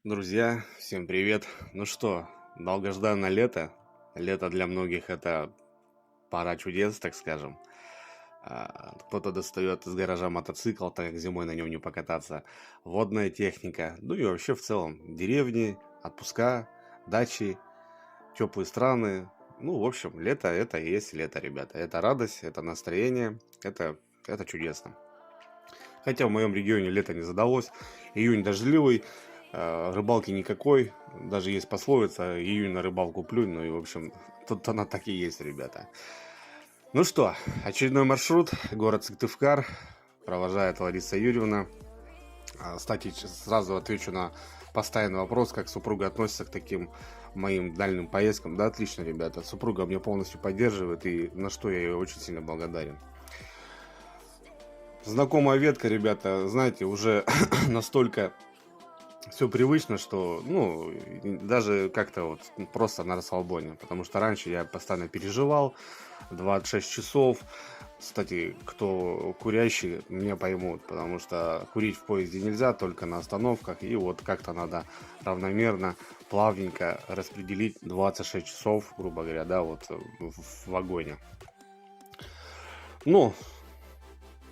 Друзья, всем привет! Ну что, долгожданное лето. Лето для многих это пора чудес, так скажем. Кто-то достает из гаража мотоцикл, так как зимой на нем не покататься. Водная техника, ну и вообще в целом деревни, отпуска, дачи, теплые страны. Ну, в общем, лето это и есть лето, ребята. Это радость, это настроение, это чудесно. Хотя в моем регионе лето не задалось, июнь дождливый, рыбалки никакой, даже есть пословица «июнь на рыбалку плюнь», ну и в общем, тут она так и есть, ребята. Ну что, очередной маршрут, город Сыктывкар, провожает Лариса Юрьевна. Кстати, сразу отвечу на постоянный вопрос, как супруга относится к таким моим дальним поездкам. Да, отлично, ребята, супруга меня полностью поддерживает, и на что я ей очень сильно благодарен. Знакомая ветка, ребята, знаете, уже настолько все привычно, что, ну, даже как-то вот просто на расслабоне. Потому что раньше я постоянно переживал, 26 часов. Кстати, кто курящий, меня поймут, потому что курить в поезде нельзя, только на остановках. И вот как-то надо равномерно, плавненько распределить 26 часов, грубо говоря, да, вот в вагоне. Ну,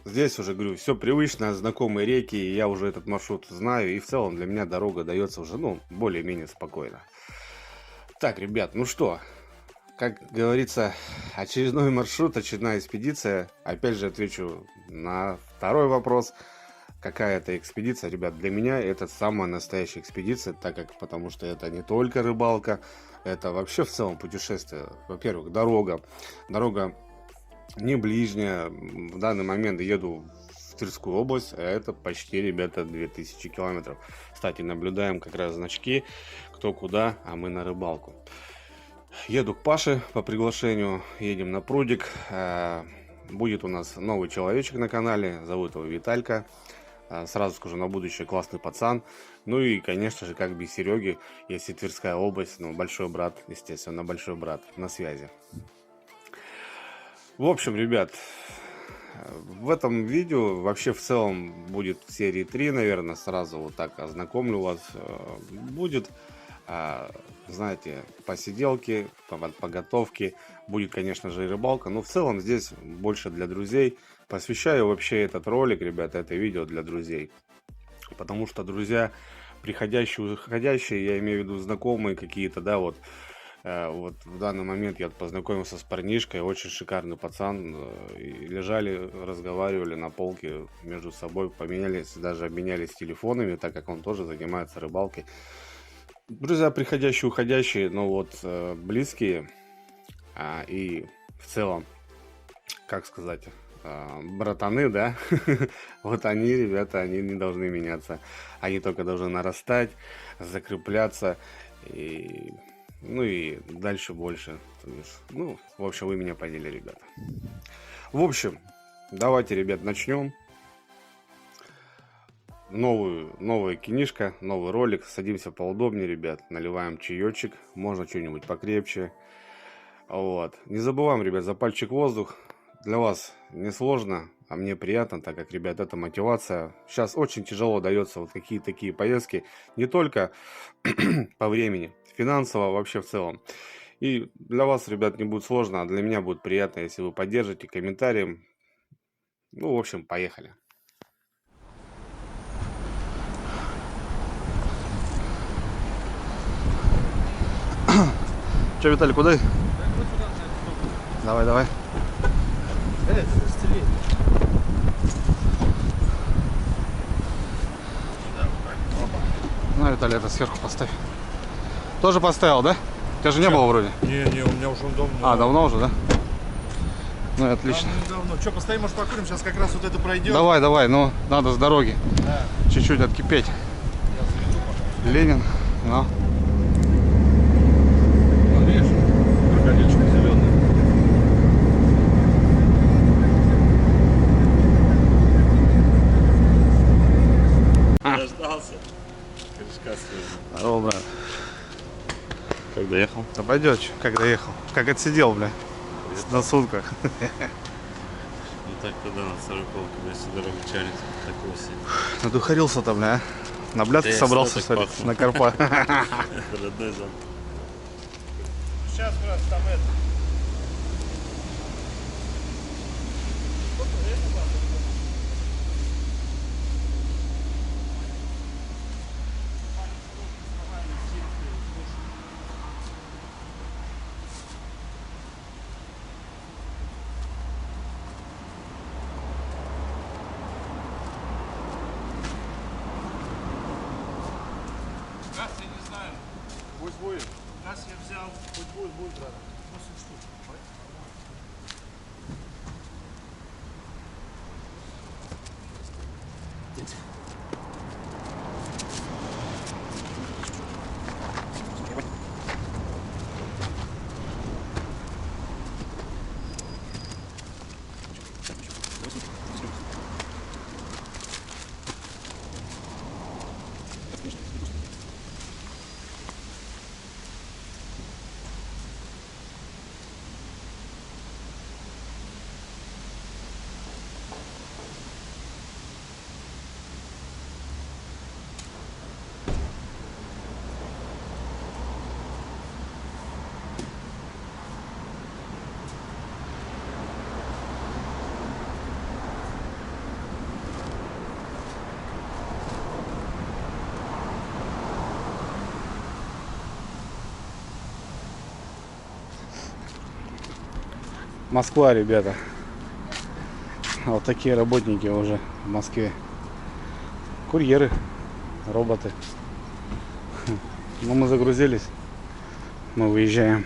здесь уже, говорю, все привычно, знакомые реки, и я уже этот маршрут знаю, и в целом для меня дорога дается уже, ну, более-менее спокойно. Так, ребят, ну что, как говорится, очередной маршрут, очередная экспедиция. Опять же отвечу на второй вопрос. Какая это экспедиция, ребят? Для меня это самая настоящая экспедиция, потому что это не только рыбалка, это вообще в целом путешествие. Во-первых, дорога не ближняя. В данный момент еду в Тверскую область, а это почти, ребята, 2000 километров. Кстати, наблюдаем как раз значки, кто куда, а мы на рыбалку. Еду к Паше по приглашению, едем на прудик. Будет у нас новый человечек на канале, зовут его Виталька. Сразу скажу, на будущее классный пацан. Ну и, конечно же, как без Сереги, если Тверская область, ну, большой брат, естественно, большой брат на связи. В общем, ребят, в этом видео вообще в целом будет серии 3, наверное, сразу вот так ознакомлю вас. Будет, знаете, посиделки, поготовки, будет, конечно же, и рыбалка, но в целом здесь больше для друзей. Посвящаю вообще этот ролик, ребята, это видео для друзей, потому что друзья, приходящие, уходящие, я имею в виду знакомые какие-то, да, вот в данный момент я познакомился с парнишкой, очень шикарный пацан, и лежали, разговаривали на полке между собой, поменялись, даже обменялись телефонами, так как он тоже занимается рыбалкой. Друзья, приходящие, уходящие, но вот близкие, и в целом, как сказать, братаны, да, вот они, ребята, они не должны меняться, они только должны нарастать, закрепляться, и, ну и дальше больше, ну, в общем, вы меня поняли, ребята. В общем, давайте, ребят, начнем. Новая кинишка, новый ролик, садимся поудобнее, ребят, наливаем чаечек, можно что-нибудь покрепче. Вот, не забываем, ребят, запальчик воздух. Для вас не сложно, а мне приятно, так как, ребят, это мотивация. Сейчас очень тяжело дается вот какие-то такие поездки, не только по времени, финансово, вообще в целом. И для вас, ребят, не будет сложно, а для меня будет приятно, если вы поддержите комментарием. Ну, в общем, поехали. Че, Виталий, куда? Давай, давай. Ну, Виталий, это сверху поставь. Тоже поставил, да? У тебя же не было вроде? Не, у меня уже давно. А, давно уже, да? Ну, отлично. Давно. Че, постоим, может, покурим? Сейчас как раз вот это пройдет. Давай, но надо с дороги. Да. Чуть-чуть откипеть. Ленин, ну. Видишь, крокодильчик зеленый. Дождался. Здорово, брат. Как доехал? Да пойдет, как доехал. Как отсидел, бля. На сутках. Ну так тогда на 40-ку, если дорога тянет, так осень. Надухарился-то, бля. На бляску Да я собрался, всегда так смотри, пахну. на карпа. Родной зон. Сейчас, брат, там это. Газ я не знаю. Пусть будет. Газ я взял. Пусть будет, брат. 8 штук. Москва, ребята. Вот такие работники уже в Москве. Курьеры, роботы. Ну, мы загрузились. Мы выезжаем.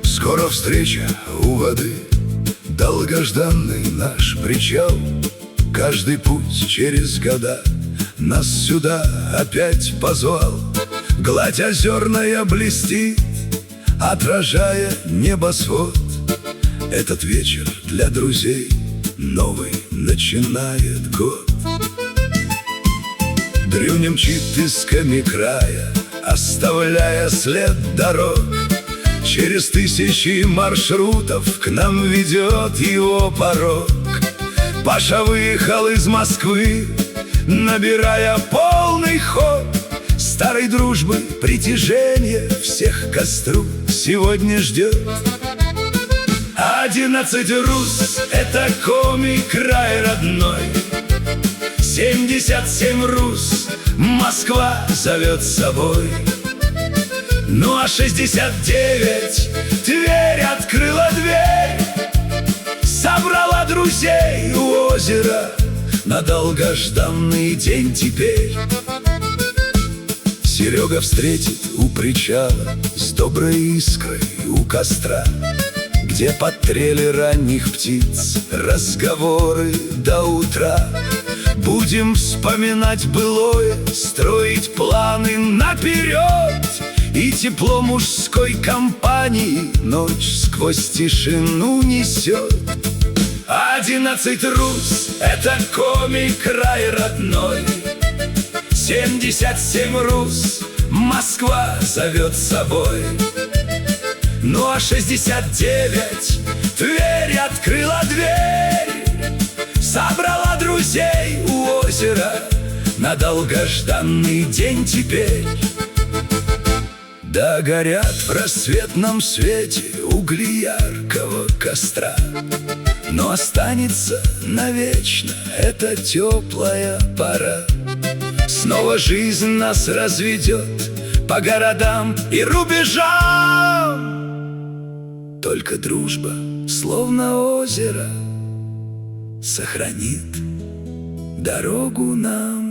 Скоро встреча у воды, долгожданный наш причал. Каждый путь через года нас сюда опять позвал. Гладь озерная блестит, отражая небосвод. Этот вечер для друзей новый начинает год. Дрюня мчит исками края, оставляя след дорог. Через тысячи маршрутов к нам ведет его порог. Паша выехал из Москвы, набирая полный ход. Старой дружбы притяжение всех к костру сегодня ждет. 11 Рус — это Коми край родной. 77 Рус Москва зовет с собой. Ну а 69 Тверь открыла дверь, собрала друзей у озера на долгожданный день теперь. Серега встретит у причала с доброй искрой у костра, где под трели ранних птиц разговоры до утра. Будем вспоминать былое, строить планы наперед. И тепло мужской компании ночь сквозь тишину несет. 11 Рус — это Коми край родной. 77 Рус Москва зовет с собой. Ну а 69 Тверь открыла дверь, собрала друзей у озера на долгожданный день теперь. Да горят в рассветном свете угли яркого костра, но останется навечно эта теплая пора. Снова жизнь нас разведет по городам и рубежам. Только дружба, словно озеро, сохранит дорогу нам.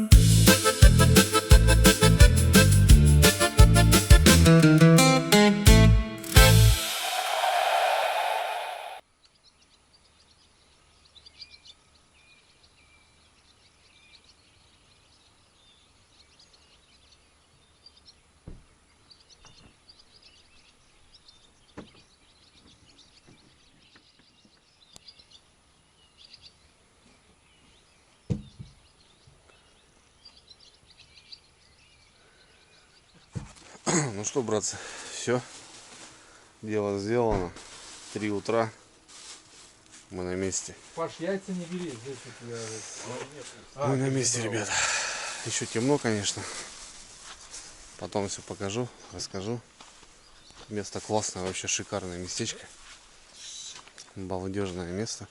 Ну что, братцы, все. Дело сделано. 3 утра. Мы на месте. Паш, яйца не бери, здесь у тебя... Мы на месте, ребята. Еще темно, конечно. Потом все покажу, расскажу. Место классное, вообще шикарное местечко. Балдежное место.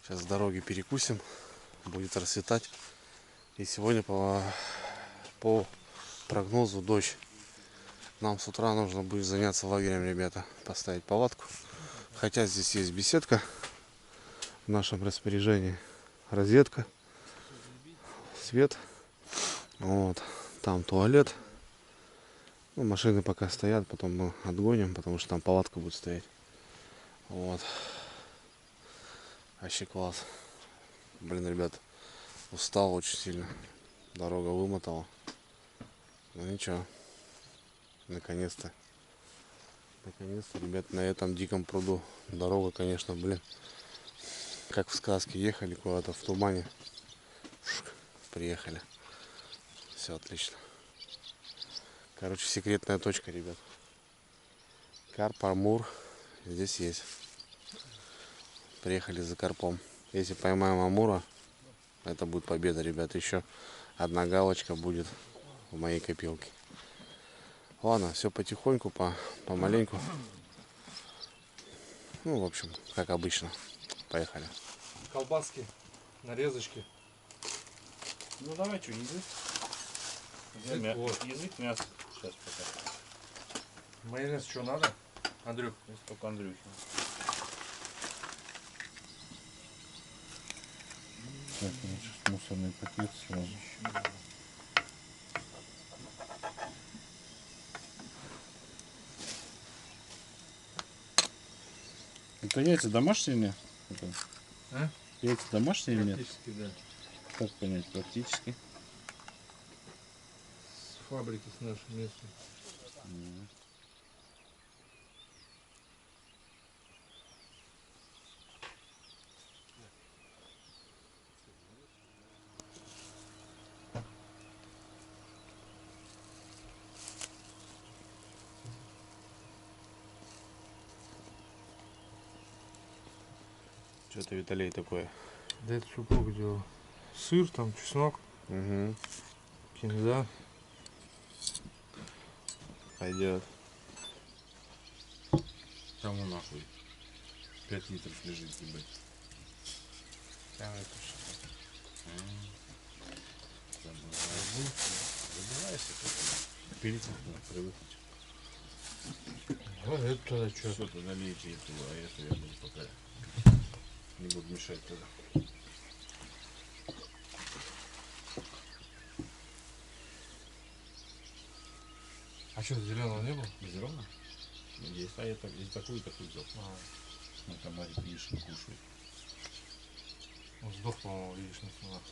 Сейчас с дороги перекусим. Будет расцветать. И сегодня по прогнозу дождь. Нам с утра нужно будет заняться лагерем, ребята. Поставить палатку. Хотя здесь есть беседка в нашем распоряжении. Розетка. Свет. Вот. Там туалет. Ну, машины пока стоят, потом мы отгоним, потому что там палатка будет стоять. Вот. Вообще класс. Блин, ребят, устал очень сильно. Дорога вымотала. Ну ничего. Наконец-то. Наконец-то, ребят, на этом диком пруду. Дорога, конечно, блин. Как в сказке. Ехали куда-то в тумане. Приехали. Все отлично. Короче, секретная точка, ребят. Карп, амур. Здесь есть. Приехали за карпом. Если поймаем амура, это будет победа, ребят. Еще одна галочка будет в моей копилке. Ладно, все потихоньку, помаленьку. Ну, в общем, как обычно. Поехали. Колбаски, нарезочки. Ну давай, что, язык? Вот. Язык, мясо. Сейчас пока. Майонез что надо? Андрюх? Здесь только Андрюхи. Так, значит, мусорный пакет сразу. Это яйца домашние или нет? Это... А? Яйца домашние или нет? Практически, да. Как понять? Практически. С фабрики, с нашей местной. Что-то Виталий такое. Да это супруг делал. Сыр, там, чеснок, Угу. кинза. Пойдет. Там он нахуй. 5 литров лежит, ебать. Там это Забывайся, перед привыкнуть. вот это тогда что? Все, тогда налейте эту, а это я буду пока. Не буду мешать тогда. А что, зеленого не было? Зелено? Есть, а я так, и такую взял. На комаре яичник кушает. Он сдох, по-моему, видишь, на снимах.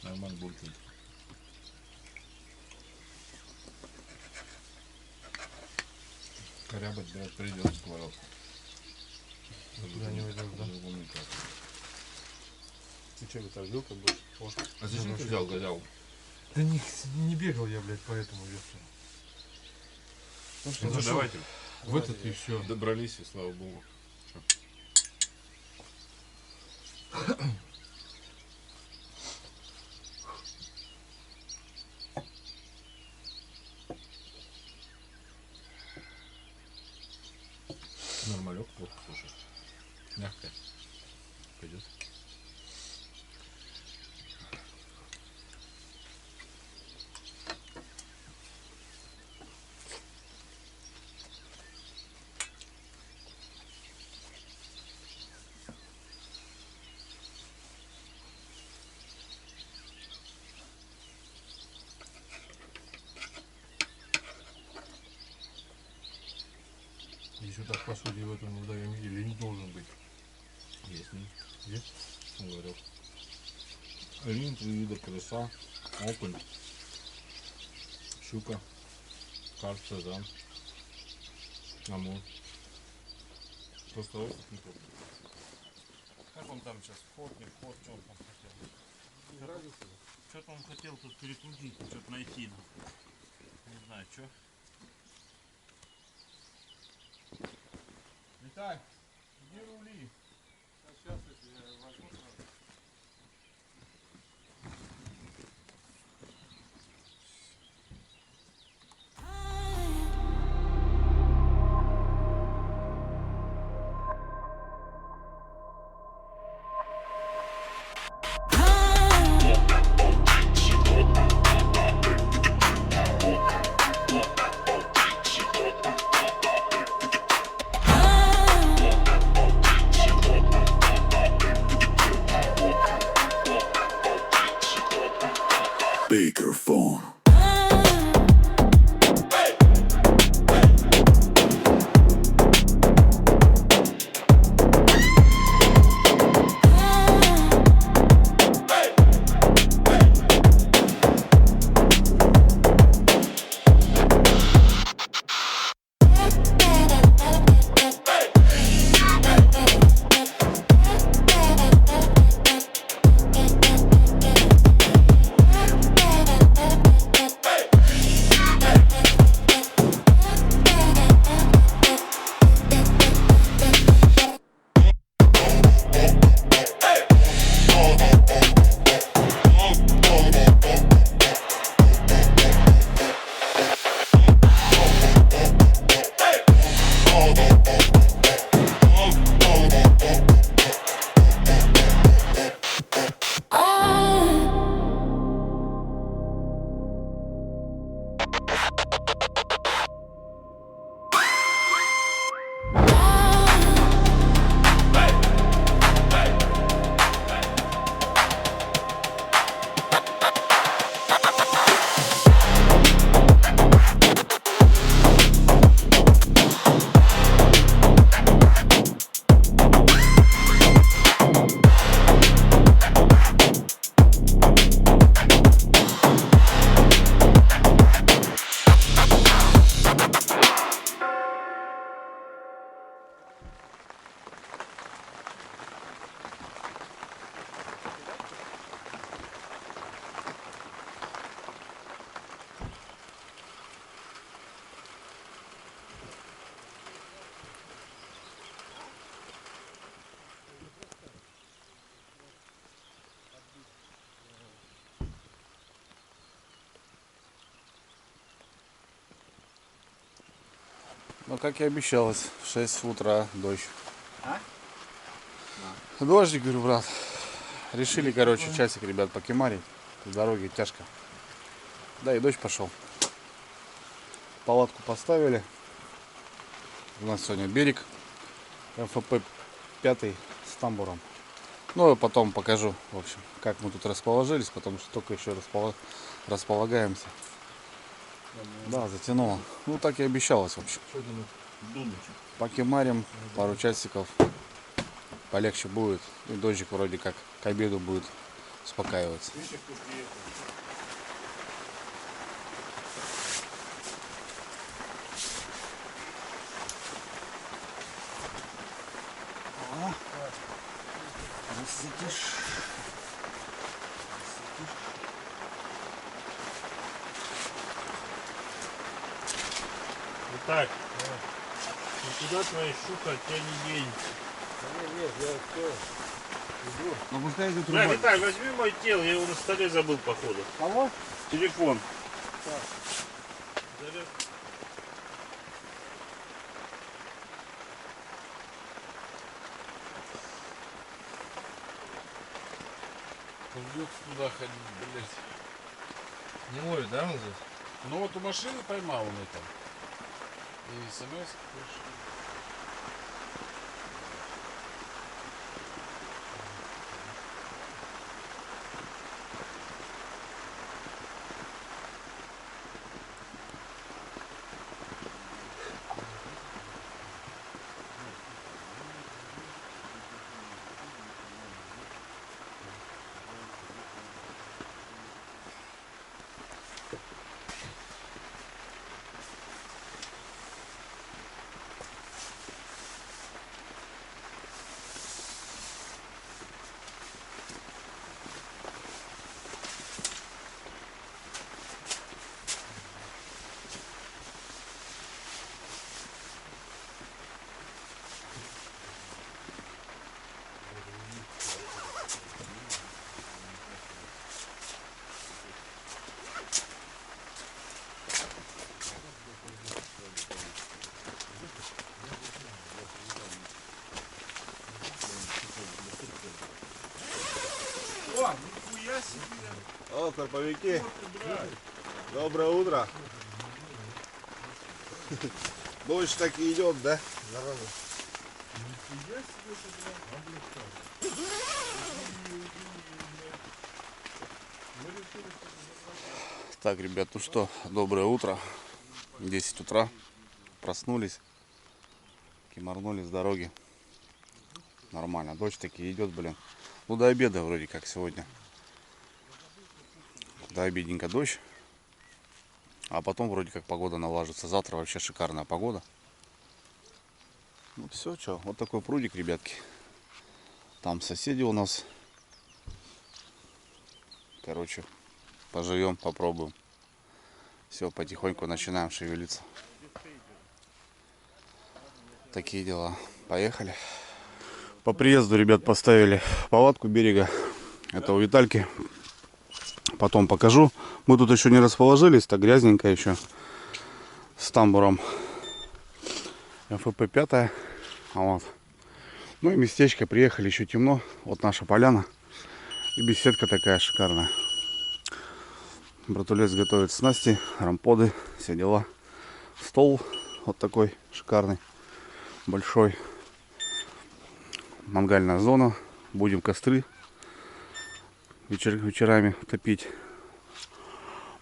Нормально булькает. Корябать, блядь, придется сковородку. Никуда не уйдешь, да? По-другому никак. Ты что, Виталий, как бы? Вот. А зачем ты взял гадял? Да не бегал я, блядь, по этому весу. Ну что, что, давайте. В этот и все. Добрались, и слава богу. Нормалек, плохо слушай. Мягкая. Пойдет. Еще так, по сути, в этом вдвоем или не должен быть. Есть, не? Есть? Говорю. Рин, 3 вида крыса, окунь, щука, Карцезан. Амур. Просто опыт не тот. Как он там сейчас? Вход, не вход, что он там хотел? Что-то он хотел тут перекрутить, что-то найти. Не знаю, что. Виталь, где рули? Сейчас я возьму сразу. Speakerphone. Ну, как и обещалось, в 6 утра дождь. Дождик, говорю, брат. Решили, короче, часик, ребят, покемарить. В дороге тяжко. Да, и дождь пошел. Палатку поставили. У нас сегодня берег МФП 5 с тамбуром. Ну, и потом покажу, в общем, как мы тут расположились, потому что только еще располагаемся. Да, затянуло. Ну, так и обещалось, в общем. Покемарим пару часиков. Полегче будет. И дождик вроде как к обеду будет успокаиваться. Итак, никуда твоя щука от тебя не денется. Ну, пускай идет Да, Виталь, возьми мой тело, я его на столе забыл, походу. Кого? Телефон. Заряд. Придется туда ходить, блядь. Не может, да, он здесь? Ну вот у машины поймал он это. И смс пришло. О, карповики. Доброе утро. Дождь так и идет, да? Так, ребят, ну что, доброе утро. 10 утра. Проснулись. Кимарнули с дороги. Нормально. Дождь таки идет, блин. Ну, до обеда вроде как сегодня. До обеденька дождь. А потом вроде как погода налаживается. Завтра вообще шикарная погода. Ну все, что, вот такой прудик, ребятки. Там соседи у нас. Короче, поживем, попробуем. Все, потихоньку начинаем шевелиться. Такие дела. Поехали. По приезду, ребят, поставили палатку берега. Это у Витальки. Потом покажу. Мы тут еще не расположились, так грязненько еще. С тамбуром. МФП 5. Вот. Ну и местечко. Приехали, еще темно. Вот наша поляна. И беседка такая шикарная. Братулец готовит снасти, рамподы, все дела. Стол вот такой шикарный, большой. Мангальная зона. Будем костры вечерами топить.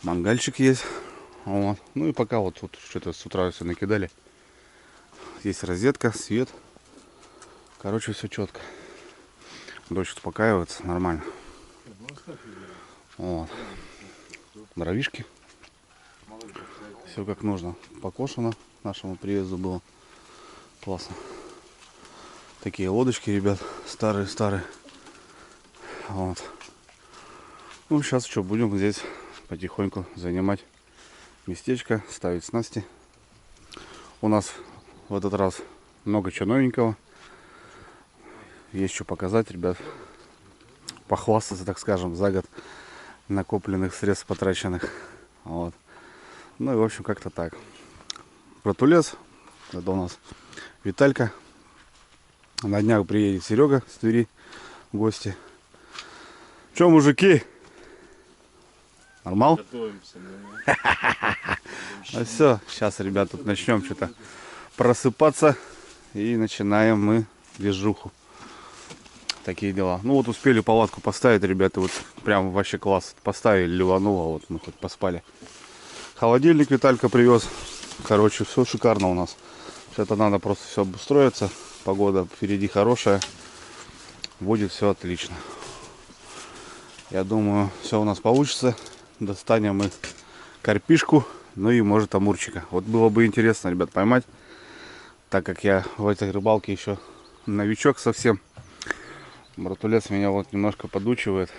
Мангальчик есть. Вот. Ну и пока вот тут что-то с утра все накидали. Есть розетка, свет. Короче, все четко. Дождь успокаивается, нормально. Вот. Дровишки. Все как нужно. Покошено. Нашему приезду было. Классно. Такие лодочки, ребят. Старые. Вот. Ну, сейчас что, будем здесь потихоньку занимать местечко, ставить снасти. У нас в этот раз много чего новенького. Есть что показать, ребят. Похвастаться, так скажем, за год накопленных средств потраченных. Вот. Ну и в общем как-то так. Братулец. Это у нас Виталька. На днях приедет Серега с Твери в гости. Че, мужики? Нормал? Готовимся. Ну все, сейчас, ребят, тут начнем что-то просыпаться. И начинаем мы движуху. Такие дела. Ну вот успели палатку поставить, ребята. Вот прям вообще класс. Поставили, ливануло. Вот мы хоть поспали. Холодильник Виталька привез. Короче, все шикарно у нас. Это надо просто все обустроиться. Погода впереди хорошая. Будет все отлично. Я думаю, все у нас получится. Достанем мы карпишку. Ну и может амурчика. Вот было бы интересно, ребят, поймать. Так как я в этой рыбалке еще новичок совсем. Братулец меня вот немножко подучивает.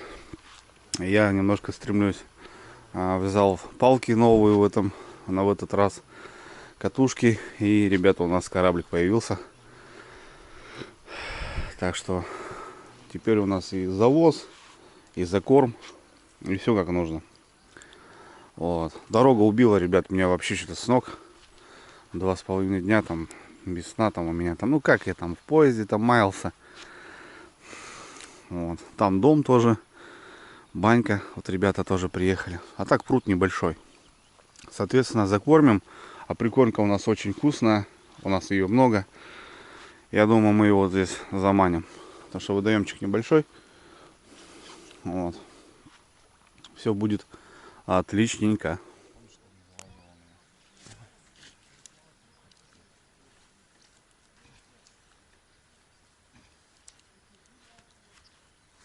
Я немножко стремлюсь. Взял палки новые в этот раз. Катушки. И, ребята, у нас кораблик появился. Так что теперь у нас и завоз, и закорм, и все как нужно. Вот. Дорога убила, ребят, меня вообще что-то с ног. 2,5 дня там без сна там у меня там. Ну как я там в поезде там маялся. Вот. Там дом тоже. Банька. Вот ребята тоже приехали. А так пруд небольшой. Соответственно, закормим. А прикормка у нас очень вкусная. У нас ее много. Я думаю, мы его здесь заманим. Потому что водоемчик небольшой. Вот. Все будет отличненько.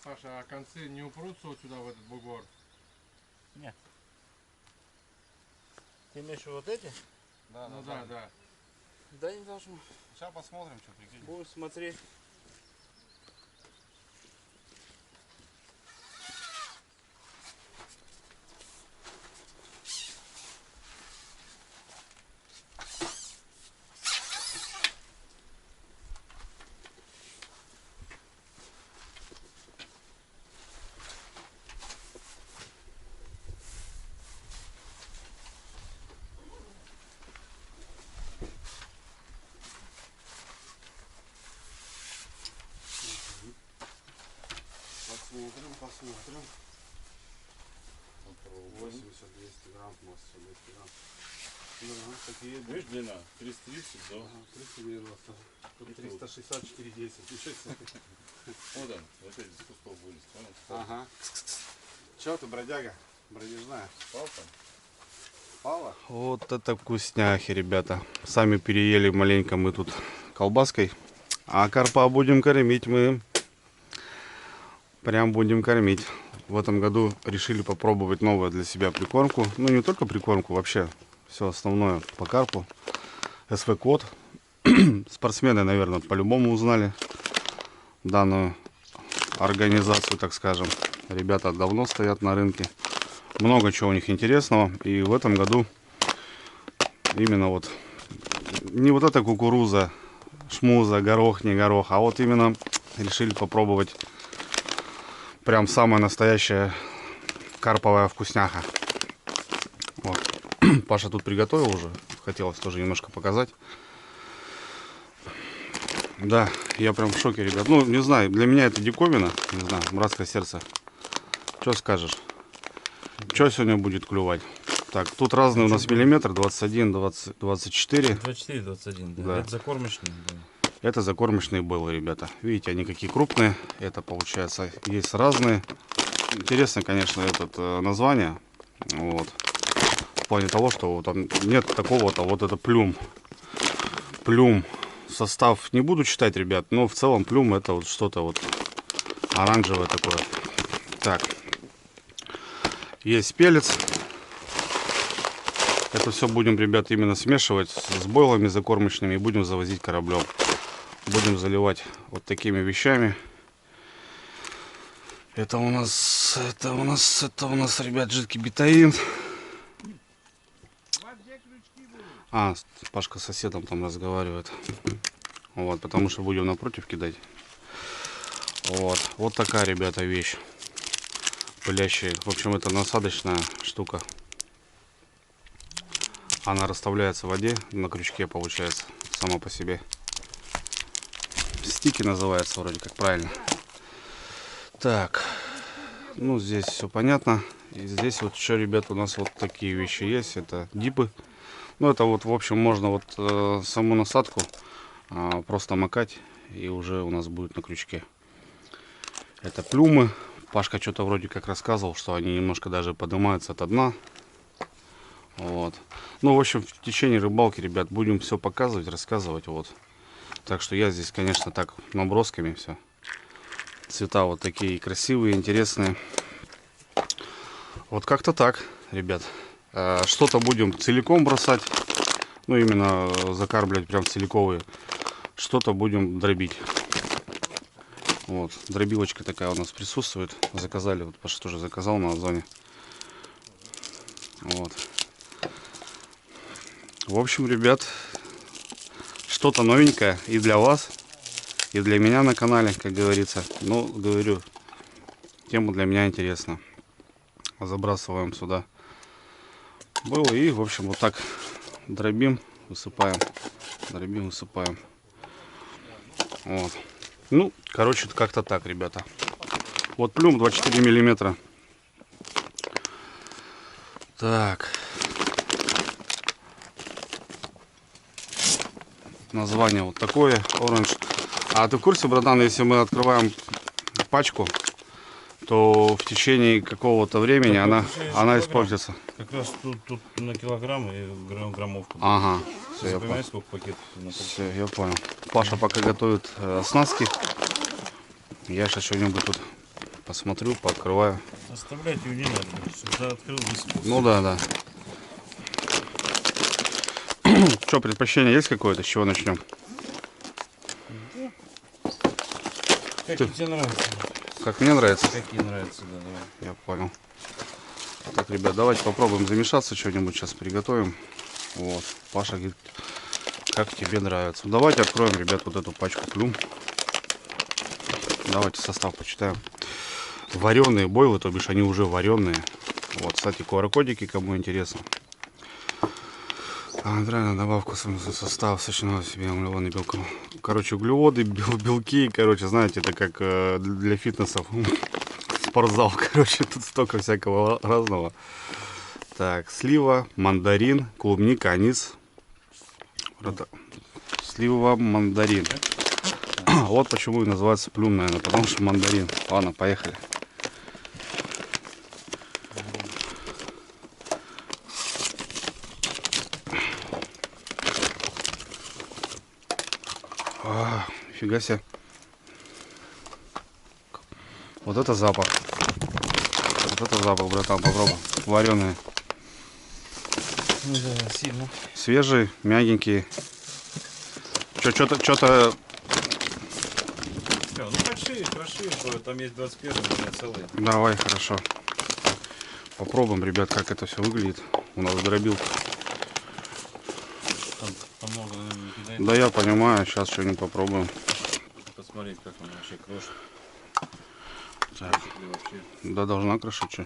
Паша, а концы не упрутся вот сюда, в этот бугор? Ты имеешь в виду вот эти? Да, ну да. Да, не должно. Сейчас посмотрим, что прикинь. Будем смотреть. посмотрим. 80-200 грамм, масса 200 грамм. Да, такие. Видишь, длина 330 до... Ага, 390. Тут 364, 10. Вот он, вот эти с кустов вылез, понял? Ага. Че ты, бродяга? Бродяжная. Спал там? Пала? Вот это вкусняхи, ребята. Сами переели маленько мы тут колбаской. А карпа будем кормить мы. Прям будем кормить. В этом году решили попробовать новую для себя прикормку. Ну, не только прикормку, вообще все основное по карпу. СВ Код. Спортсмены, наверное, по-любому узнали данную организацию, так скажем. Ребята давно стоят на рынке. Много чего у них интересного. И в этом году именно вот не вот эта кукуруза, шмуза, горох, не горох, а вот именно решили попробовать прям самая настоящая карповая вкусняха. Вот. Паша тут приготовил уже. Хотелось тоже немножко показать. Да, я прям в шоке, ребят. Ну, не знаю, для меня это диковина. Не знаю, братское сердце. Что скажешь? Что сегодня будет клювать? Так, тут разные у нас миллиметр. 21, 20, 24. 24, 21, да. Да. Это закормочный, да. Это закормочные было, ребята. Видите, они какие крупные. Это, получается, есть разные. Интересно, конечно, это название. Вот. В плане того, что вот там нет такого-то, вот это плюм. Плюм. Состав не буду читать, ребят, но в целом плюм это вот что-то вот оранжевое такое. Так. Есть пелец. Это все будем, ребят, именно смешивать с бойлами закормочными и будем завозить кораблем. Будем заливать вот такими вещами. Это у нас, ребят, жидкий бетаин. А, Пашка с соседом там разговаривает. Вот, потому что будем напротив кидать. Вот такая, ребята, вещь. Пылящая. В общем, это насадочная штука. Она расставляется в воде на крючке, получается, сама по себе. Стики называется вроде как, правильно. Так, ну здесь все понятно. И здесь вот еще, ребят, у нас вот такие вещи есть. Это дипы. Ну это вот, в общем, можно вот саму насадку просто макать, и уже у нас будет на крючке. Это плюмы. Пашка что-то вроде как рассказывал, что они немножко даже поднимаются от дна. Вот. Ну, в общем, в течение рыбалки, ребят, будем все показывать, рассказывать. Вот. Так что я здесь, конечно, так набросками все. Цвета вот такие красивые, интересные. Вот как-то так, ребят. Что-то будем целиком бросать. Ну, именно закармливать прям целиковые. Что-то будем дробить. Вот. Дробилочка такая у нас присутствует. Заказали. Вот Паша тоже заказал на Озоне. Вот. В общем, ребят, что-то новенькое и для вас, и для меня на канале, как говорится. Ну, говорю, тема для меня интересна. Забрасываем сюда. Было и, в общем, вот так дробим, высыпаем. Дробим, высыпаем. Вот. Ну, короче, как-то так, ребята. Вот плюм 24 миллиметра. Так. Название вот такое, оранж. А ты в курсе, братан, если мы открываем пачку, то в течение какого-то времени она испортится. Как раз тут на килограмм и граммовку. Ага, все, я Понимаешь, сколько пакетов? Все, я понял. Паша пока готовит оснастки. Я сейчас что-нибудь тут посмотрю, пооткрываю. Оставлять ее не надо. Сюда открыл, высыпал. Ну да, да. Что, предпочтение есть какое-то? С чего начнем? Как тебе нравится? Как мне нравится? Какие нравятся, да, давай. Я понял. Так, ребят, давайте попробуем замешаться, что-нибудь сейчас приготовим. Вот. Паша говорит, как тебе нравится. Давайте откроем, ребят, вот эту пачку плюм. Давайте состав почитаем. Вареные бойлы, то бишь они уже вареные. Вот, кстати, QR-кодики, кому интересно. Натуральная добавка, состав сочного в себе углеводный белков. Короче, углеводы, белки, короче, знаете, это как для фитнесов. спортзал. Короче, тут столько всякого разного. Так, слива, мандарин, клубника, анис. Слива, мандарин. Вот почему и называется плюм, наверное, потому что мандарин. Ладно, поехали. Нифига себе. Вот это запах. Вот это запах, братан, попробуй. Вареные. Да, сильно. Свежие, мягенькие. Что-то Ну проши, там есть 21, у меня целый. Давай, хорошо. Попробуем, ребят, как это все выглядит. У нас дробилка. Там много, наверное, не кидает. Да я понимаю, сейчас что-нибудь попробуем. Посмотреть, как он вообще крошит. Так. Крошит ли вообще. Да должна крошить, что.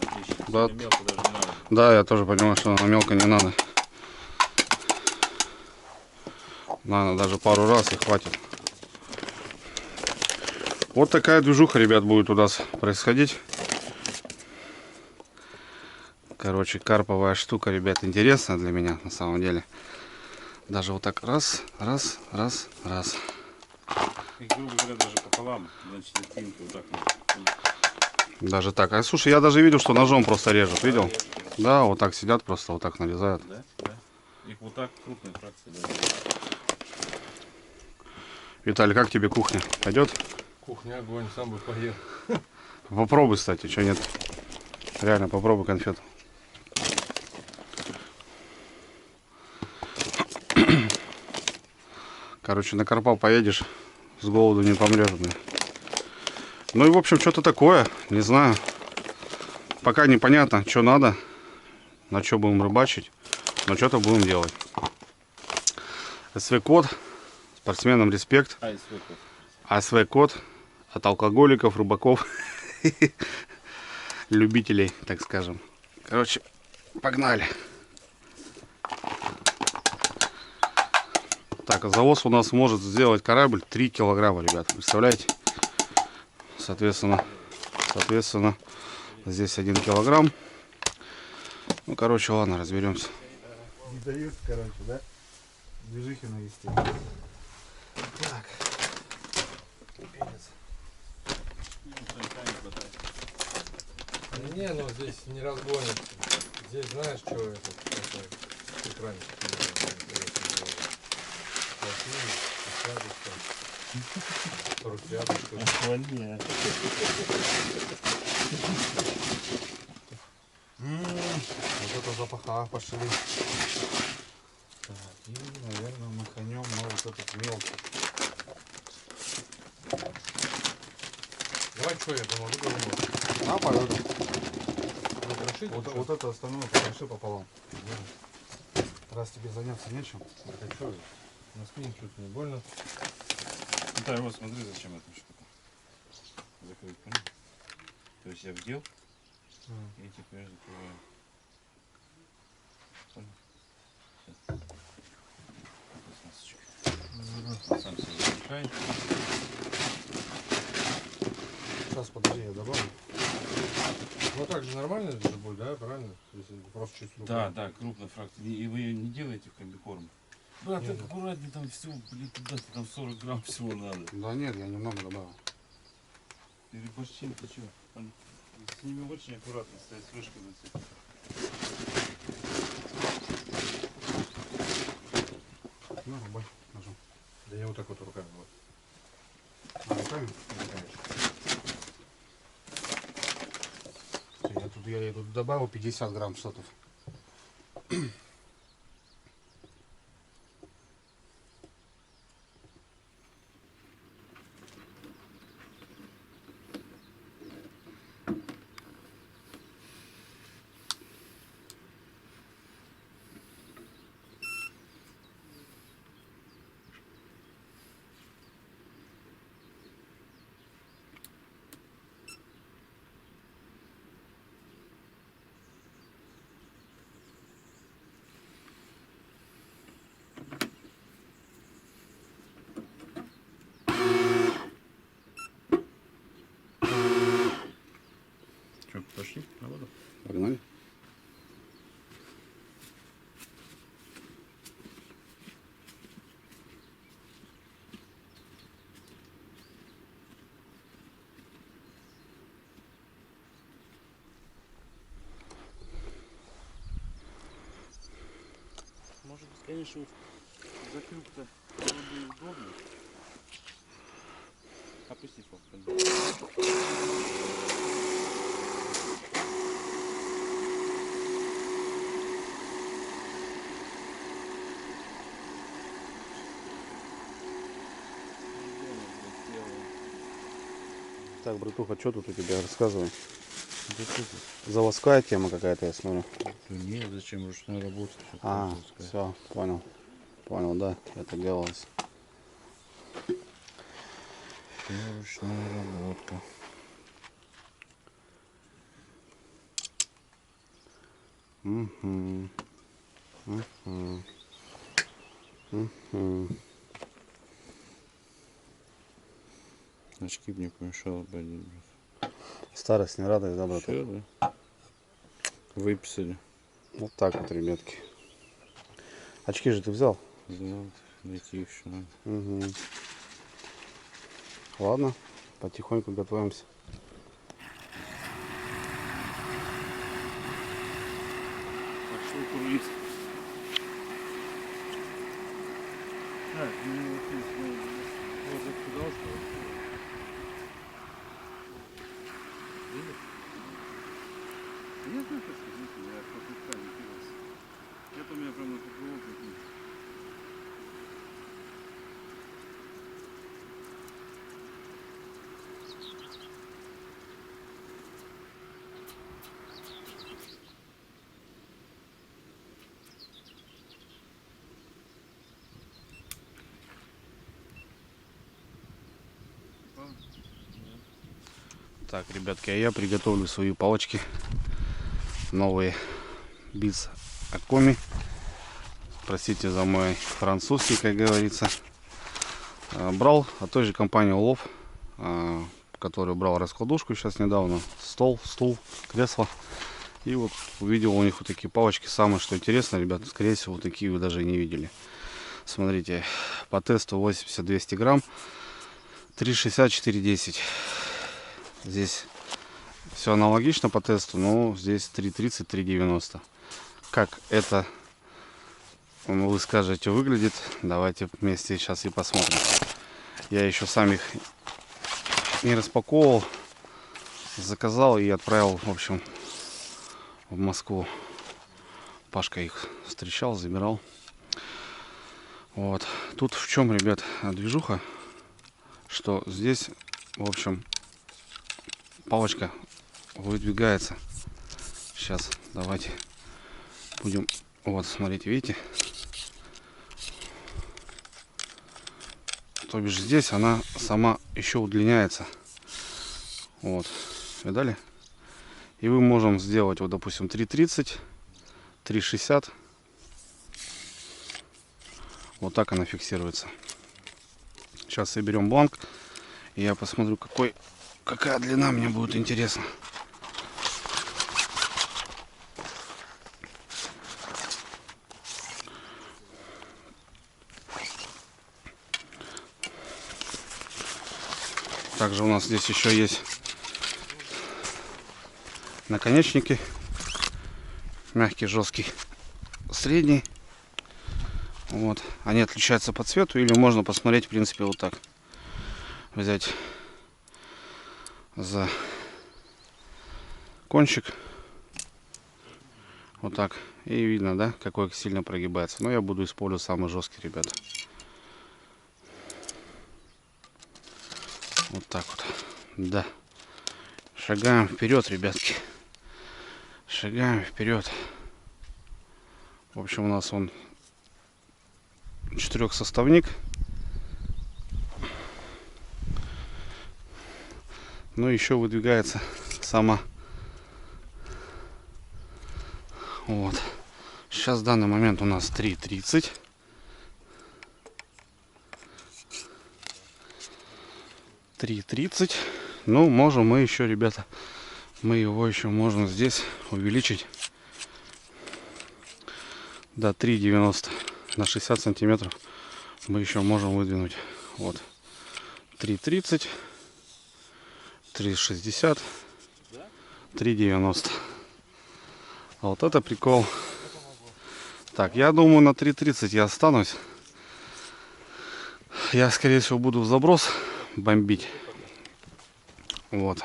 Отлично. Да. Сильно мелко даже не надо. Да, я тоже понимаю, что на мелко не надо. Надо даже пару раз и хватит. Вот такая движуха, ребят, будет у нас происходить. Короче, карповая штука, ребят, интересная для меня на самом деле. Даже вот так раз. И, грубо говоря, даже пополам, значит, спинки вот так вот. Даже так. А слушай, я даже видел, что ножом просто режут. Видел? Да, вот так сидят, просто вот так нарезают. Да? Да. Их вот так крупные фракции, да. Виталий, как тебе кухня? Пойдет? Кухня огонь, сам бы поел. Попробуй, кстати, что нет. Реально, попробуй конфет. Короче, на Карпал поедешь, с голоду не помрешь, блин. Ну и, в общем, что-то такое, не знаю. Пока непонятно, что надо, на что будем рыбачить, но что-то будем делать. СВ-код, спортсменам респект. АСВ-код от алкоголиков, рыбаков, любителей, так скажем. Короче, погнали. Так, завоз у нас может сделать корабль 3 килограмма, ребят. Представляете? Соответственно, здесь 1 килограмм. Ну, короче, ладно, разберемся. Не дают, короче, да? Движухи навести. Так. Не, ну здесь не разгонит. Здесь знаешь, что это экранчик. Вот это запаха пошли. Так, и, наверное, маханем на вот этот мелкий. Давай что, я помогу другому. А, пойдет. Накрошить? Вот это остальное покроши пополам. Раз тебе заняться нечем. Это что? На спине что-то не больно. Ну да, вот смотри, зачем эту штуку закрыть, понял? То есть я вдел и теперь закрываю. Понял? Сейчас. Оснасточка. Сам себе закрывай. Сейчас, подожди, я добавлю. Ну так же нормально же будет, да? Правильно? Если просто чуть рукой. Да, да, крупная фракция. И вы не делаете в комбикорм. Брат, Нет, так аккуратнее, там всего, блин, туда там 40 грамм всего надо. Да нет, я немного добавил. Переборщим, ты что? С ними очень аккуратно стоять, с ручкой зацепить. Ну, рубай ножом. Да я вот так вот руками. Вот. А, руками? Я тут добавил 50 грамм сотов. Конечно, за крюк-то было бы удобно. Опусти фокус. Так, братуха, что тут у тебя? Рассказывай. Заводская тема какая-то, я смотрю. Нет, зачем ручная работа? А, все, понял. Понял, да, это делалось. Ручная работа. Угу. Угу. Угу. Очки бы не помешало бы один. Старость не радость, да, братуха? Все, да? Выписали. Вот так вот, ребятки. Очки же ты взял? Взял, найти еще надо. Угу. Ладно, потихоньку готовимся. Пошел круиз. Вот туда ушел. Я знаю, как сказать, я по кругам кидался. Это у меня прям на кругом. Так, ребятки, а я приготовлю свои палочки. Новые Beats Akomi. Простите за мой французский, как говорится. Брал от той же компании Улов, который брал раскладушку сейчас недавно. Стол, стул, кресло. И вот увидел у них вот такие палочки. Самое что интересно, ребята, скорее всего, вот такие вы даже не видели. Смотрите, по тесту 80-200 грамм. 3,60-4,10. Здесь все аналогично по тесту, но здесь 3,30, 3,90. Как это, вы скажете, выглядит, давайте вместе сейчас и посмотрим. Я еще сам их не распаковывал, заказал и отправил, в общем, в Москву. Пашка их встречал, забирал. Вот. Тут в чем, ребят, движуха, что здесь, в общем, палочка выдвигается. Сейчас давайте будем, вот смотрите, видите, то бишь здесь она сама еще удлиняется. Вот, видали? И мы можем сделать, вот допустим, 3,30, 3,60. Вот так она фиксируется. Сейчас соберем бланк, и я посмотрю, какая длина мне будет интересно. Также у нас здесь еще есть наконечники. Мягкий, жесткий, средний. Вот. Они отличаются по цвету, или можно посмотреть, в принципе, вот так. Взять за кончик. Вот так. И видно, да, какой сильно прогибается. Но я буду использовать самый жесткий, ребята. Вот так вот. Да. Шагаем вперед, ребятки. Шагаем вперед. В общем, у нас он 4-составник. Но еще выдвигается сама. Вот. Сейчас в данный момент у нас 3,30. 3,30. Ну, можем мы еще, ребята, мы его еще можем здесь увеличить до 3,90. На 60 сантиметров мы еще можем выдвинуть. Вот. 3,30. 3,60. 3,90. А вот это прикол. Так, я думаю, на 3.30 я останусь. Я, скорее всего, буду в заброс бомбить. Вот.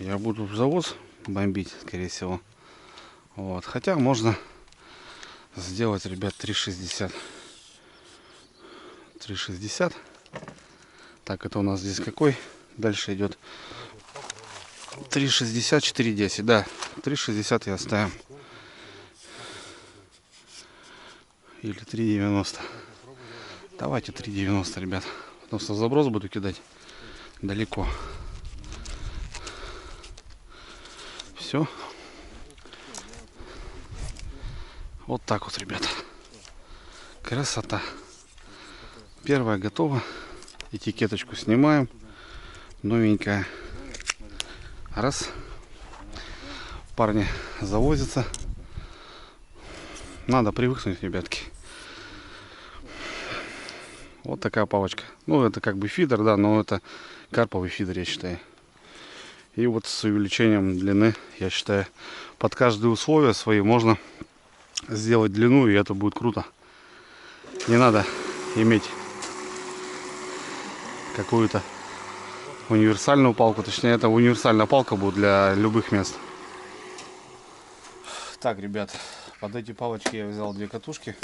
Я буду в завоз бомбить, скорее всего. Вот. Хотя можно сделать, ребят, 3.60. 3.60. Так, это у нас здесь какой? Дальше идет 3.60, 4.10. Да, 3.60 я оставим. Или 3.90. Давайте 3.90, ребят. Потому что заброс буду кидать далеко. Все. Вот так вот, ребята. Красота. Первая готова. Этикеточку снимаем. Новенькая. Раз. Парни завозятся. Надо привыкнуть, ребятки. Вот такая палочка. Ну, это как бы фидер, да, но это карповый фидер, я считаю. И вот с увеличением длины, я считаю, под каждые условия свои можно сделать длину, и это будет круто. Не надо иметь какую-то универсальную палку. Точнее, это универсальная палка будет для любых мест. Так, ребят, под эти палочки я взял 2 катушки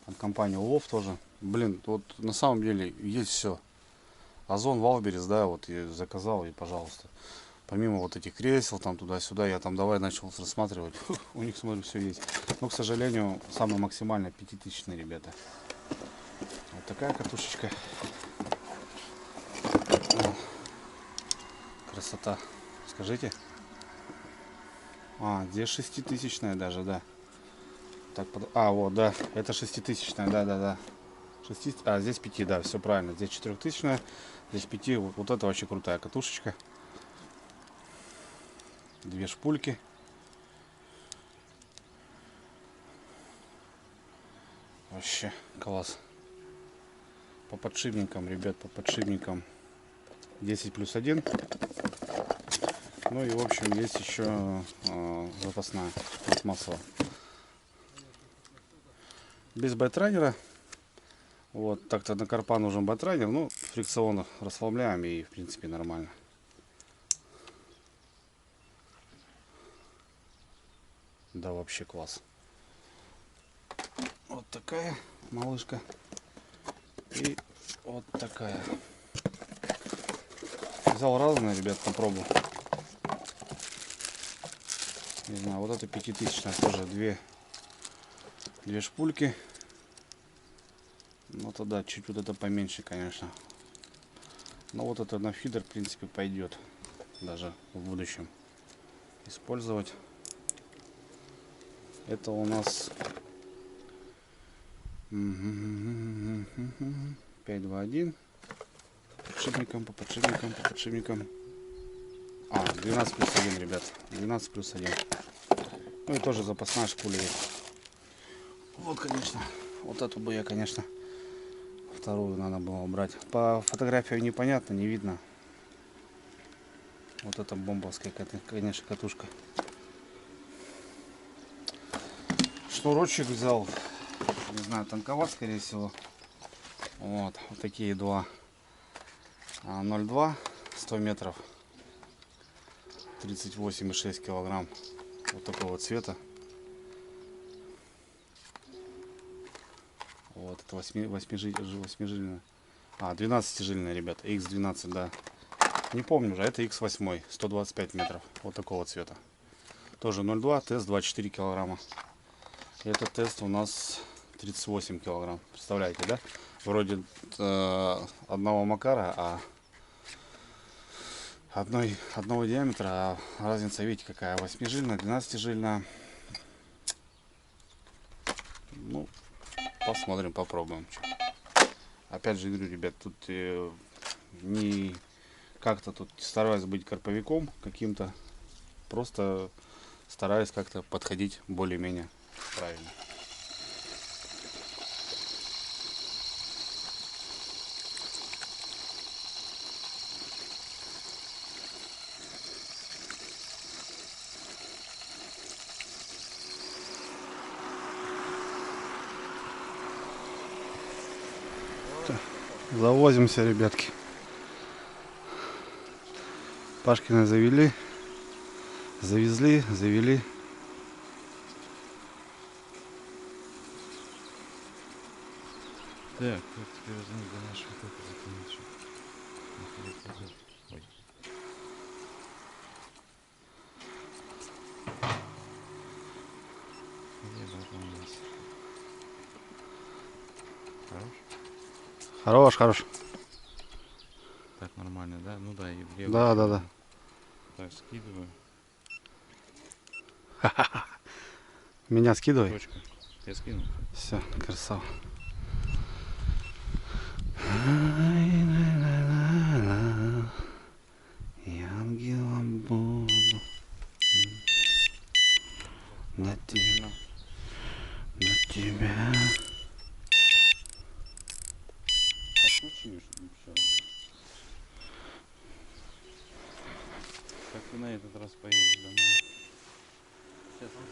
от компании Улов тоже. Блин, вот на самом деле есть все. Озон, Валберес, да, вот я заказал, и пожалуйста. Помимо вот этих кресел, там туда-сюда, я там давай начал рассматривать. У них, смотрю, все есть. Но, к сожалению, самое максимальное 5000, ребята. Вот такая катушечка. О, красота. Скажите. А, здесь 6000 даже, да. Так, вот, да, это 6000, да. 6, а, здесь 5, да, все правильно. Здесь 4000, здесь 5. Вот это вообще крутая катушечка. 2 шпульки. Вообще класс. По подшипникам, ребят, по подшипникам 10+1. Ну и в общем есть еще запасная пластмассовая. Без байтрайнера. Вот так-то на карпа нужен байтрайнер. Ну, фрикционно расслабляем, и в принципе нормально. Да, вообще класс. Вот такая малышка. И вот такая. Взял разные, ребят, попробую. Не знаю, вот это 5000, тоже 2 шпульки. Ну тогда чуть вот это поменьше, конечно. Но вот это на фидер, в принципе, пойдет даже в будущем использовать. Это у нас 521. По подшипникам. А, 12+1, ребят. 12+1. Ну и тоже запасная шпуля есть. Вот, конечно. Вот эту бы я, конечно, вторую надо было убрать. По фотографии непонятно, не видно. Вот это бомбовская, конечно, катушка. Шнурочек взял. Не знаю, танковат, скорее всего. Вот такие 2. 0,2, 100 метров. 38,6 килограмм. Вот такого цвета. Вот это 8-жильная. А, 12-жильная, ребята. X12, да. Не помню уже. Это X8, 125 метров. Вот такого цвета. Тоже 0,2, тест 24 килограмма. Этот тест у нас 38 килограмм. Представляете, да? Вроде одного макара, а одного диаметра, а разница, видите, какая? 8-жильная, 12-жильная. Ну, посмотрим, попробуем. Опять же говорю, ребят, тут не как-то тут стараюсь быть карповиком каким-то, просто стараюсь как-то подходить более-менее правильно. Завозимся, ребятки. Пашкина завели. Завезли, завели. Так, как теперь узнать, где наш вот это вот находится? Ой. Где же это у нас? Хорош? Хорош, хорош. Так нормально, да? Ну да, и влево. Да, еще, да, да. Так, скидываю. Меня скидывай. Точка. Я скинул. Все, красава. Я ангелом буду. На тебя. На тебя. Отключи ее, чтобы не пищало. Как ты на этот раз поедешь домой? Сейчас он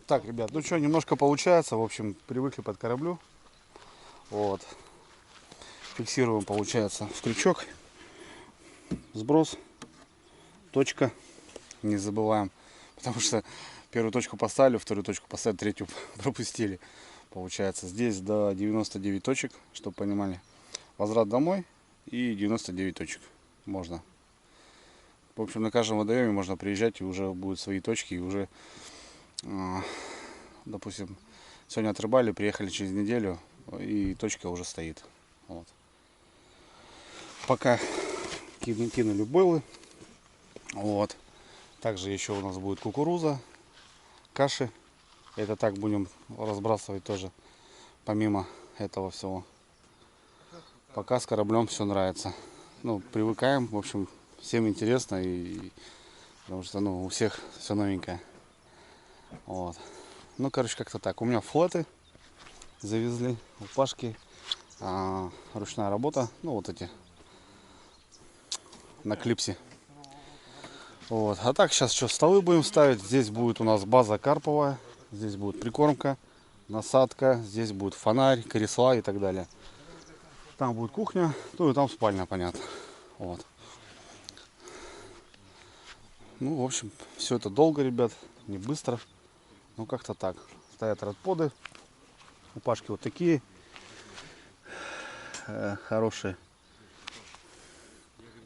Так, ребят, ну что, немножко получается. В общем, привыкли под кораблю. Вот. Фиксируем, получается, в крючок. Сброс. Точка. Не забываем. Потому что первую точку поставили, вторую точку поставили, третью пропустили. Получается, здесь до 99 точек, чтобы понимали. Возврат домой и 99 точек можно. В общем, на каждом водоеме можно приезжать, и уже будут свои точки, и уже, допустим, сегодня отрыбали, приехали через неделю, и точка уже стоит. Вот. Пока кинули бойлы. Вот. Также еще у нас будет кукуруза, каши. Это так будем разбрасывать тоже, помимо этого всего. Пока с кораблем все нравится. Ну, привыкаем, в общем, всем интересно, и потому что, ну, у всех все новенькое. Вот. Ну, короче, как-то так. У меня флоты завезли, у Пашки ручная работа, ну, вот эти на клипсе. Вот. А так сейчас что, столы будем ставить. Здесь будет у нас база карповая, здесь будет прикормка, насадка, здесь будет фонарь, кресла и так далее. Там будет кухня, ну и там спальня, понятно. Вот. Ну, в общем, все это долго, ребят, не быстро. Ну, как-то так. Стоят радподы. У Пашки вот такие хорошие,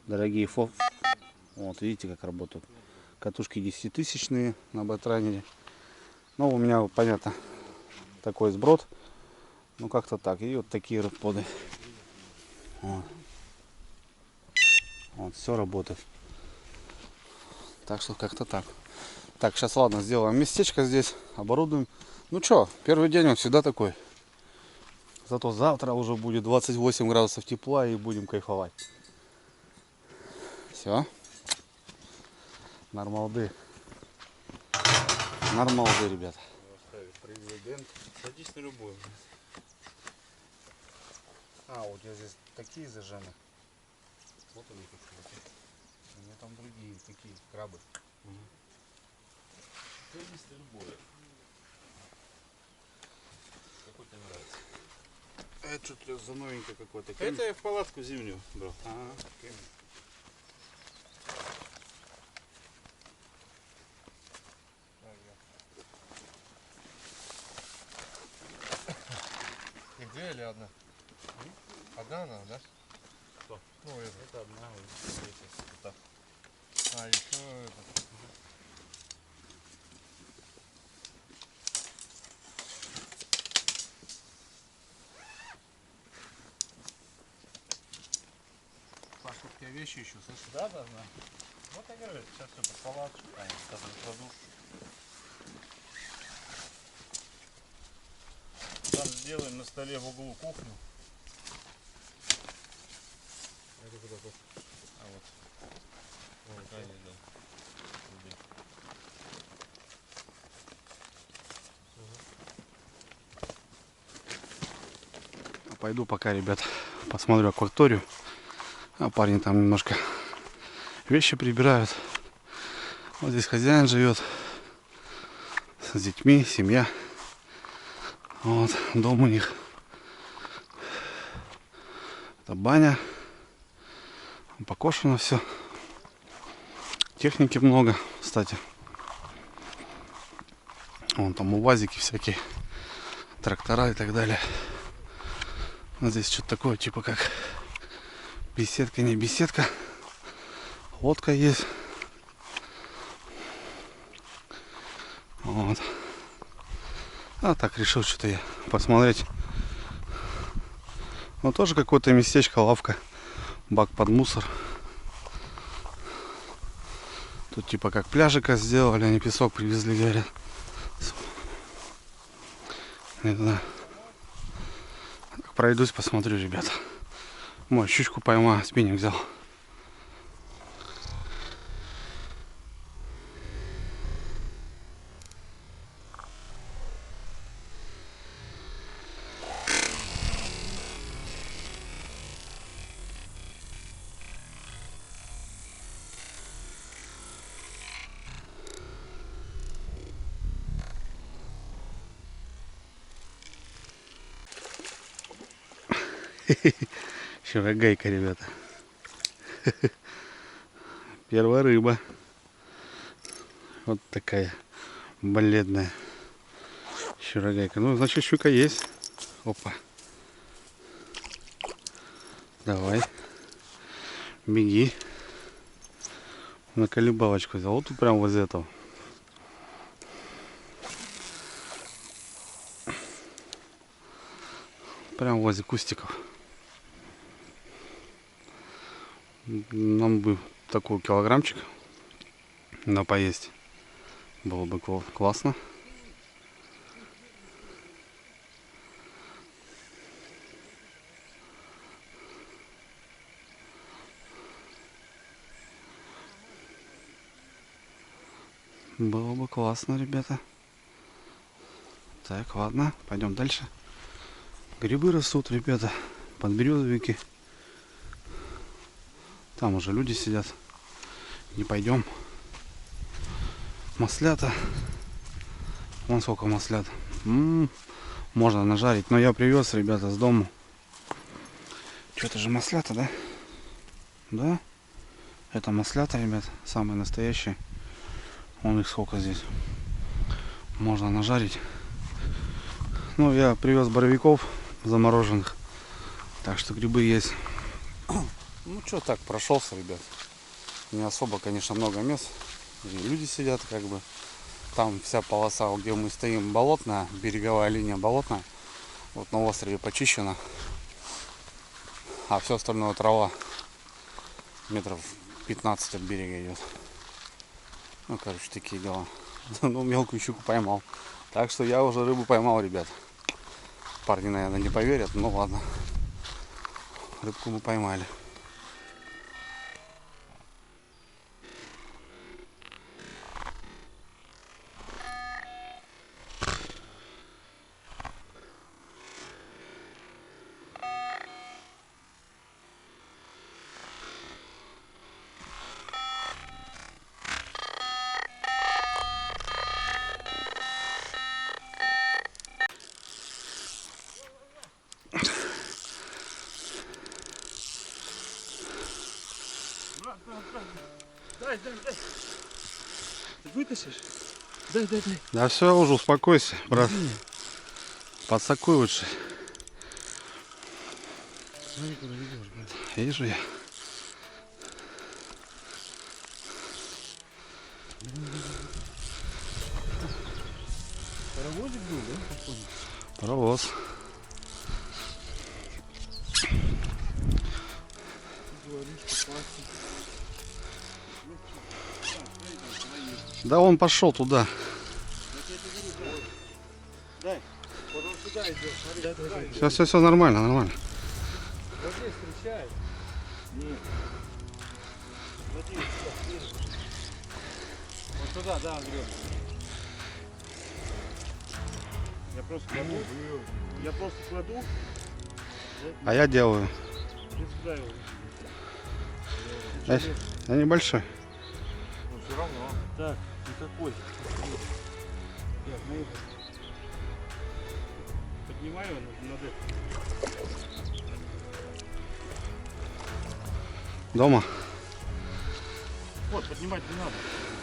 дорогие фо. Вот, видите, как работают. Катушки 10-тысячные на бэтрайнере. Ну, у меня, понятно, такой сброд. Ну, как-то так. И вот такие радподы. Вот. Вот, все работает. Так что как-то так. Так, сейчас, ладно, сделаем местечко здесь, оборудуем. Ну что, первый день он всегда такой. Зато завтра уже будет 28 градусов тепла и будем кайфовать. Все. Нормалды. Нормалды, ребят. Президент. Садись на любой. Вот я здесь такие зажжены. Вот они какие-то. У меня там другие такие крабы. Садись на любой. Какой тебе нравится? Это что-то за новенькое какое-то. Это я в палатку зимнюю брал. И две или одна? Одна она, да? Что? Ну, это. Это одна, вот так. А, еще это. Паш, у тебя вещи еще, слышишь? Да. Вот я говорю, сейчас все под палатку, сейчас раскладу. Там сделаем на столе в углу кухню. Это куда-то. А вот. Вот, они, да. Здесь. Пойду пока, ребят, посмотрю акваторию. А парни там немножко вещи прибирают. Вот здесь хозяин живет с детьми, семья. Вот, дом у них. Это баня. Покошено все. Техники много, кстати. Вон там УАЗики всякие, трактора и так далее. Вот здесь что-то такое, типа как беседка, не беседка. Лодка есть. Вот. А так решил что-то я посмотреть. Ну тоже какое-то местечко, лавка, бак под мусор. Тут типа как пляжика сделали, они песок привезли, говорят. Не знаю. Пройдусь, посмотрю, ребята. Мой щучку поймаю, спиннинг взял. Щурогайка, ребята. Первая рыба. Вот такая бледная щурогайка. Ну, значит, щука есть. Опа. Давай. Беги. На колебалочку взял. Вот тут прям возле этого. Прям возле кустиков. Нам бы такой килограммчик на поесть. Было бы классно. Было бы классно, ребята. Так, ладно, пойдем дальше. Грибы растут, ребята, подберезовики. Там уже люди сидят. Не пойдем. Маслята. Вон сколько маслят. Можно нажарить. Но я привез, ребята, с дому. Что-то же маслята, да? Да? Это маслята, ребят. Самые настоящие. Вон их сколько здесь. Можно нажарить. Ну, я привез боровиков замороженных. Так что грибы есть. Ну что, так, прошелся, ребят. Не особо, конечно, много мест. Люди сидят, как бы. Там вся полоса, где мы стоим, болотная, береговая линия болотная. Вот на острове почищена. А все остальное трава. Метров 15 от берега идет. Ну, короче, такие дела. Ну, мелкую щуку поймал. Так что я уже рыбу поймал, ребят. Парни, наверное, не поверят, но ладно. Рыбку мы поймали. Дай. Ты вытащишь? Дай. Да все, уже успокойся, брат. Подсакуй лучше. Смотри, куда ведешь, брат. Вижу я. Паровозик был, да? Паровоз. Да он пошел туда. Дай. Вот он сюда идет, смотри. Все, нормально. Вот здесь встречает. Нет. Смотри, сюда. Вот туда, да, Андрей. Я просто кладу. А я делаю. Я небольшой. Но все равно. Так, никакой. Поднимаю над это. Дома. Вот, поднимать не надо.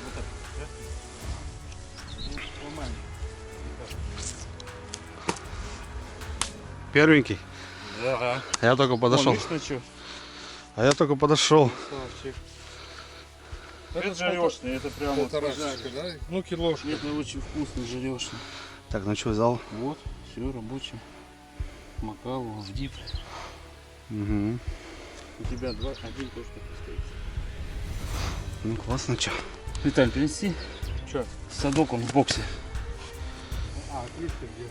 Вот так. Да? Ну, ломаем. Первенький. Ага. А я только подошел. Вон, видишь, на чё? А я только подошел. Красавчик. Это жарешный, это прям вот пожаренный. Да? Ну, килошка. Это очень вкусно жарешный. Так, ну что, взял? Вот, все рабочий. Макал его в дип. Угу. У тебя один тоже стоит. Ну классно, что. Виталь, принеси. Чё? Садок он в боксе. А, отлично, где?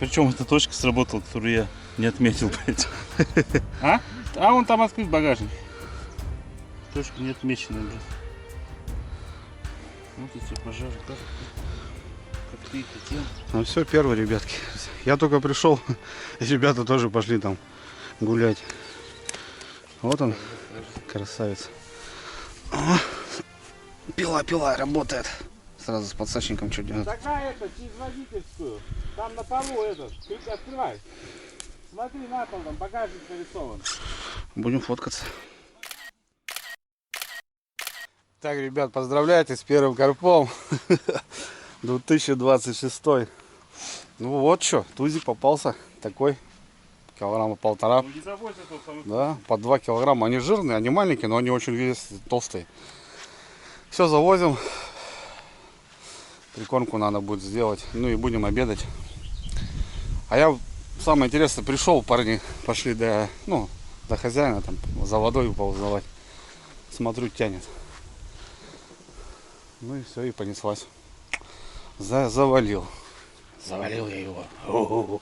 Причем эта точка сработала, которую я не отметил, блядь. А? А он там открыт багажник. Точка не отмеченная, блядь. Вот эти пожары, как ты и хотел. Ну все, первый, ребятки. Я только пришел, и ребята тоже пошли там гулять. Вот он, красавец. О, пила работает. Сразу с подсачником что делать. Такая это, через водительскую. Там на полу этот. Открывай. Смотри, на пол, там багажник нарисован. Будем фоткаться. Так, ребят, поздравляйте с первым карпом. 2026. Ну вот что, тузик попался такой. Килограмма 1,5. Не забудь тот самый. Да, по 2 килограмма. Они жирные, они маленькие, но они очень толстые. Все, завозим. Прикормку надо будет сделать. Ну и будем обедать. А я, самое интересное, пришел, парни пошли до хозяина, там, за водой поузнавать. Смотрю, тянет. Ну и все, и понеслась. Завалил. Завалил я его. О-о-о.